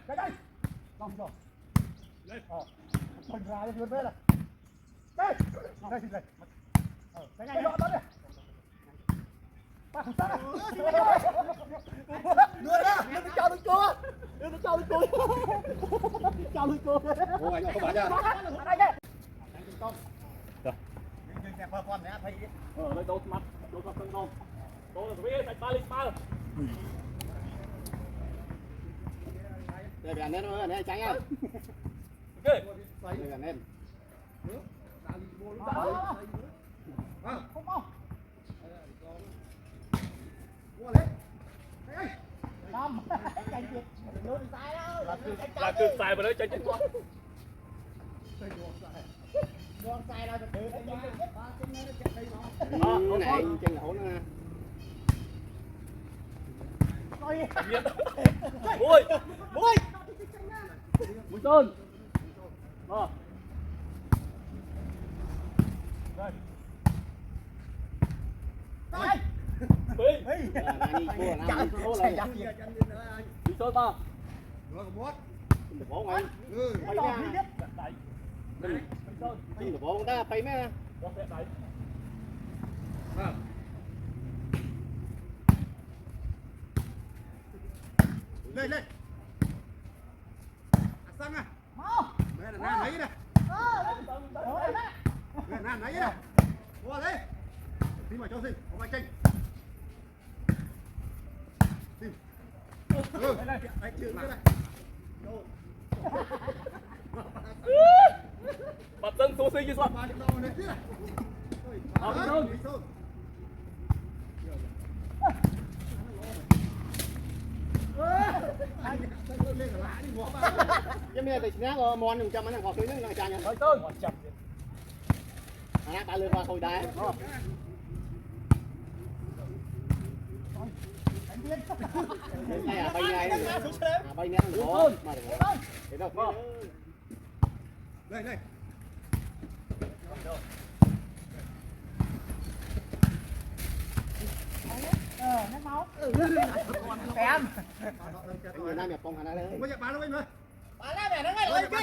Đây đây. Long rồi. Đây. Mình ra đi bên này. Đây. Đây đây. Cái này đó đây. Ba không sao. Đưa ra, nó cho được chưa? Nó cho được chưa? Cho được chưa? Ủa anh không phải nha. Đây đây. Rồi. Nhưng xem con này thấy. Đây đốt mặt sân không. Tôi là biết tại ba lịch ba. Đây bạn nên rồi, này tránh ơi. Ok. Đây bạn nên. Không không. Không, chạy kịp. Đưa đi sai đó. Là cứ sai mà nó chạy quá. Đường sai đâu được. Cái này chân hổ nữa. Ôi. Ôi. Mũi Sơn. Rồi. Đây. Đi. Chạy Đi Sơn ba. Được bố mày. Phải nha. Đẩy. Đi. Sơn. Được bố ta phải mấy. Đó sẽ đẩy. Lên lên. Sang à. Mau. Đây là nam lấy nè. Đây là nam lấy nè. Qua đấy. Đi mà cho sinh, có mai tranh. Đi. Đấy chừng cái này. Bật dân số sinh như sao? Ba đầu này chứ này. Cái mẹ thì nhá món đừng cho mà thằng họ thứ nó chả nhá. Rồi Sơn. À ta lừa qua hồi đá. Đây à bay này. À bay này nó có mà được. Thế đâu. Đây đây. Nó máu. Em. Người Nam nhập phong hả đây. Bây giờ bán nó bên rồi. Bà ra mẹ nó ngay lỗi đi.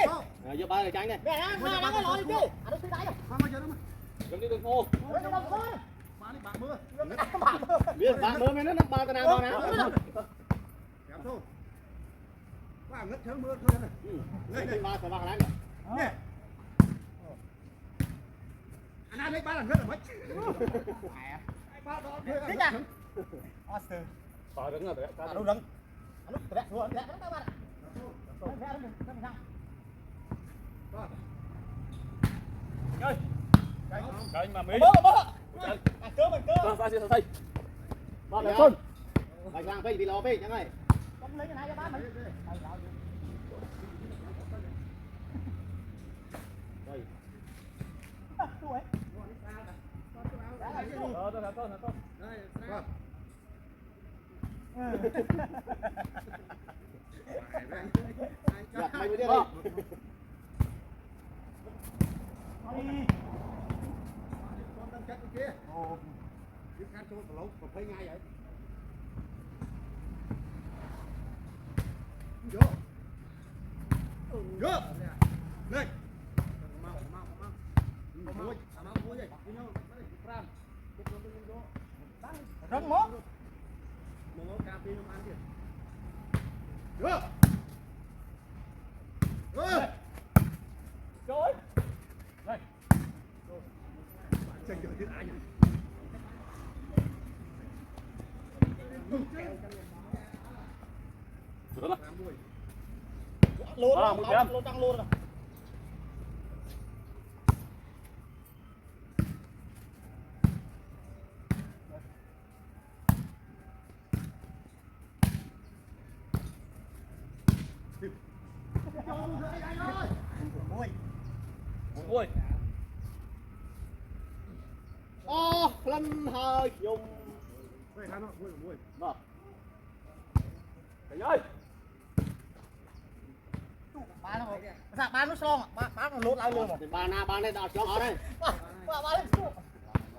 Rồi vô ba rồi tránh này. Mẹ nó ngay lỗi đi. À nó suy đáy rồi. Bao giờ đâu mà. Đừng đi đường khô. Nó đồng khôn. Bán đi bạc mưa. Biết Bạc mưa mấy nó bao tao nào bao nào. Kém thôi. Quá ngất chớm mưa thôi này. Đây đây ba phải bạc lái. Nè. Anh ăn đấy ba lần ngất rồi mấy. Thích à? Oster. Phải đứng là để À đâu đứng. Lúc đẹp xuống, đẹp lắm các bạn ạ. Vẽ nó mình sang. Chơi. Chơi mà Mỹ. Bơ. À cơ mình cơ. Ra sai. Ba lần Sơn. Bài sang phê vì lo phê chẳng ơi. Không lấy cái này cho bác mình. Rồi. Tuổi. Thôi. Đây, vâng. Gặp mày mới đi. Con đang cắt kia. Ồ. Cái khăn cho nó lâu, còn thấy ngay vậy. Vô. Vô. Lên. Mau. Muối vậy. Đi nhau. Fran. Răng mốt. Một cà phê nó ăn kìa. Được. Trời. Đây. Chân trời thiên ai nhỉ? Được rồi. Luôn trăng luôn rồi. Ôi. Lần hơi dùng. Đây nó muối. Vâng. Thầy ơi. Ba nó dạ ba nó xong ạ. Ba nó lốt lại luôn rồi. Ba này đào cho họ đây. Ba lên xuống.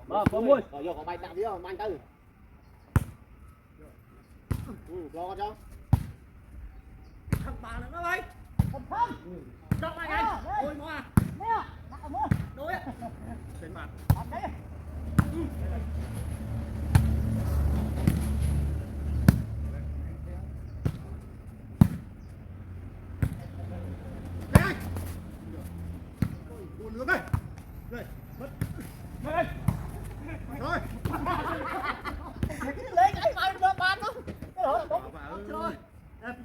Vâng, có muối. Rồi vô có bay tạm đi không? Anh tư. lo con cháu thằng bà nó ơi không không chọn lại anh ôi mua à nè đặt mua đôi á trên mặt đặt đấy đây buồn lưỡng đây đây mất đây rồi lấy cái bàn cho bàn đó cái đó là tốt rồi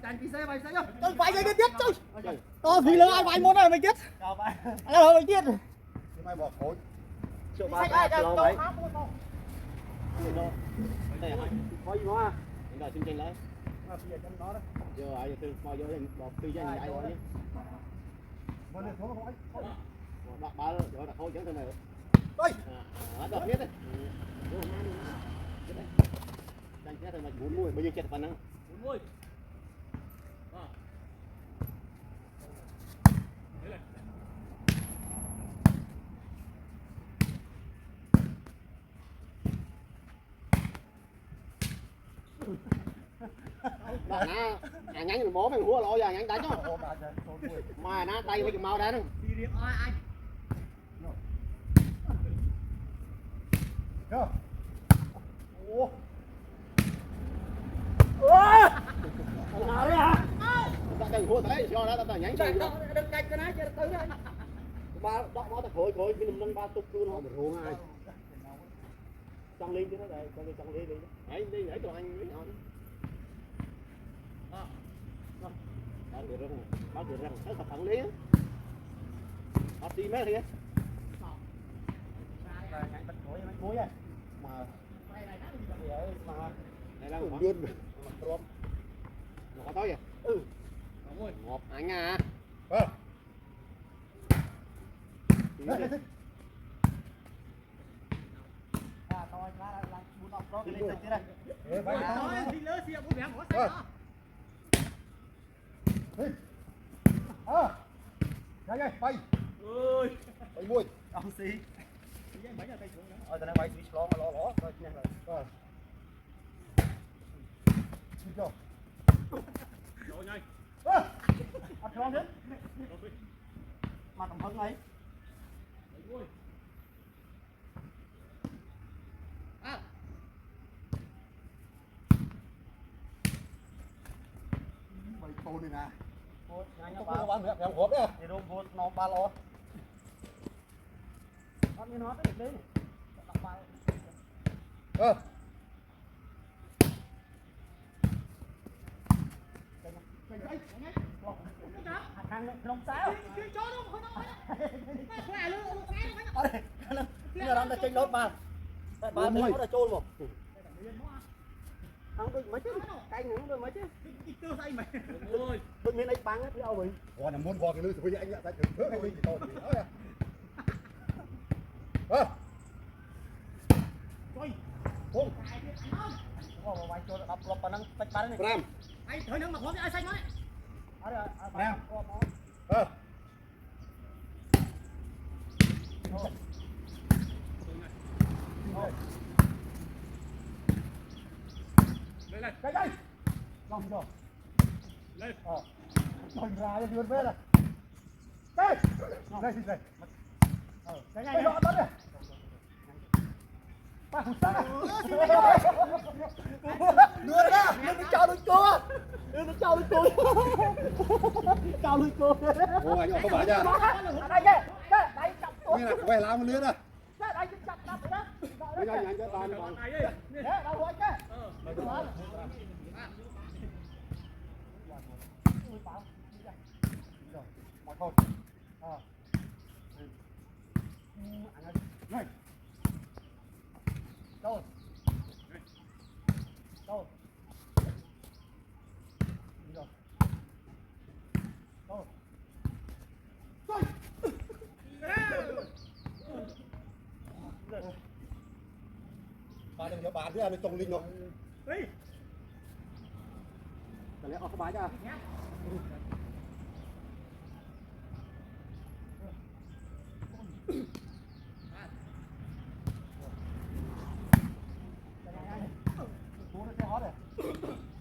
cạnh cái xe mày xe nhá tôi phải dây tiếp chứ tôi vì lỡ ai phải muốn này mày chết chào bạn anh ơi mày chết mày bỏ khối triệu ba cho đấy đây có gì nó à rồi xin lấy mà bây giờ trong nó đó giờ ai từ bao giờ bỏ phi ra ai rồi mà lên xuống không đặt ba rồi đặt khối chẳng thế này ơi đập biết đấy chẳng thế thì mày muốn nuôi bây giờ chết phần năng muốn nuôi đó nè nhánh là bố mày húa lo giờ nhánh đánh chứ mà nó tay với cái màu đấy đi đi ai anh chưa ô nào đấy hả ta đừng húa thế do đó ta nhánh tay đừng đánh cái này cho tới đây ba đó nó ta khối khối cái nâng ba tục luôn không được ruộng ai trong ly chứ nó đây coi trong ly đi đấy đi để cho anh nói bác được răng tới tập phẳng lý á bác đi mấy thì á nhảy bật khối mấy khối à mà này đang điên nó có tối vậy một anh à thôi là buồn học đó lên chứ đây đi lỡ xe của mẹ bỏ xe đó đây bay ơi bay mui ông xí mấy giờ tay xuống đó ở đây bay switch lo rồi nhanh rồi đi cho rồi nhanh ăn cho hết mà cầm hứng ấy bay tô này nè nhanh không ba có bán em hộp đấy thì đồ vô nó ba lô nó như nó tới đấy thằng không sao giờ đang trên đốt ba ba mới đã trôn một thằng tôi mấy chứ canh những tôi mấy chứ chưa say mày ôi tôi miếng đánh bắn thì đâu bị còn là muốn vào cái lưới thì bây giờ anh đã thử thước anh thì thôi thì đó nha không có bài cho đập lọc năng tách bắn này Ram ai thổi nắng mà khó cái ai xanh nói lên đây lòng rồi lên rồi ra cho vươn về là đây đây thì đây cái này nó đi ba hụt ra đưa ra đưa cho đôi cua đưa cho đôi cua cho đôi cua ô anh không phải nha đây đây chọc như là quay làm lưới đó đây chọc chọc đó bây giờ anh cho toàn còn này đi đấy đâu rồi chứ mà thôi này đâu đâu đi rồi đâu ba đừng cho bán thế anh trồng linh rồi đi cái này có bán ra Cú nó sẽ hót rồi.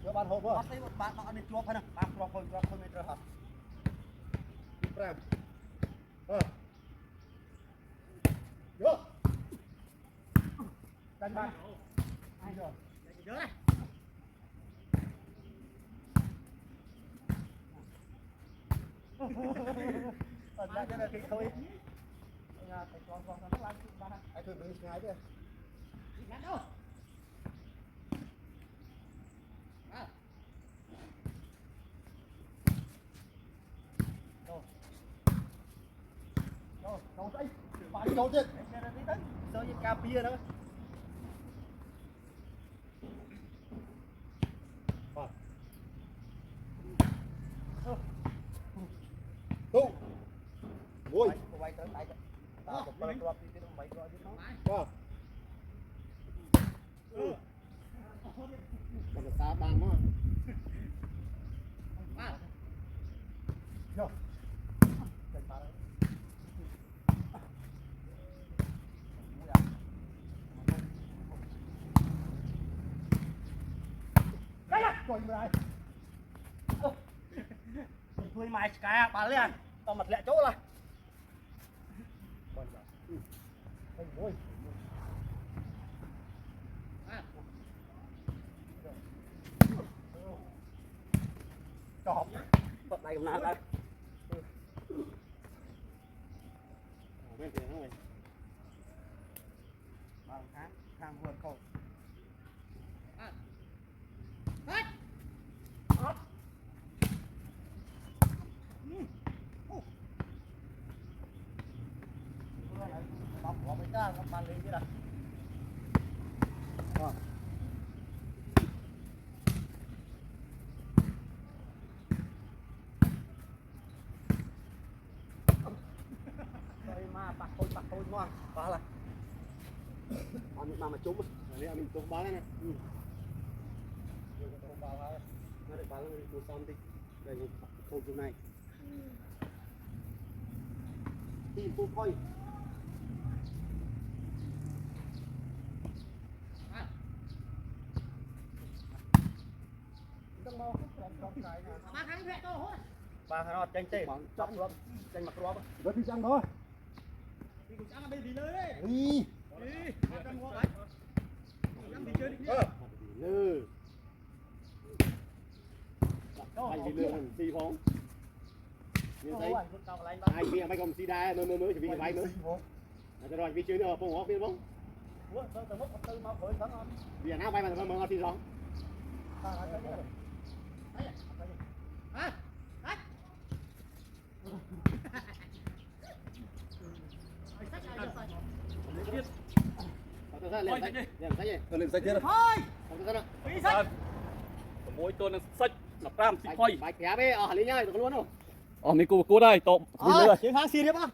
Cho bạn hộp Bắt không? đi bạn nó đi chuột hay nè, bạn chuột thôi mày trở hạt. Prem. Vô. Đánh bạn. Ai rồi? Nhớ này. Lại cái này thì thôi. Nhà phải con nó lại bạn. Ai thôi đừng ngái chứ. Ngắn đâu. Đâu đây? Bạn đi đâu chứ? Sơ gì cà phê nữa. Tu. Ngồi. Quay tới tay. Tao có bao nhiêu tiền mày gọi đi nó. Qua. Còn được ta bàn mà. Vô. Đánh bạn đấy. Đây là rồi mày. Thôi mày cái bà lên. Tao mặt lẹ chỗ là. Ôi. Chọc. Bật này cầm nát đây. Bên kia nó mày. Vào khang vườn cầu. Bọc bỏ mấy cái các bạn lên chứ nào. Đây mà bạc thôi ngon. Quá là. Mà trúng. Này mình tung bán này. Nó được bán lên một xong thì đây không chỗ này. Tìm phụ thôi. Ba nó tranh tê. Chọc luôn. Tranh mặt rùa. Rất đi chăng thôi. Đi cùng ăn bên đi lên đấy. Đi. Đi. Ăn mua đấy. Ăn đi chơi đi. Lư. Anh đi lừa thằng Si phóng. Như thế. Ai kia mấy con Si đa mới chỉ vì vay nữa. Rồi vì chơi nữa phong ngọc biết không? Vì nào vay mà mới ngon thì rõ. Lên sách chết rồi. Mỗi tuần sách là 5 xịt phơi. Bài kẻ với hả lý nhá, được luôn không? Mình cô đây, tộp. Chiến thắng xin đi bác.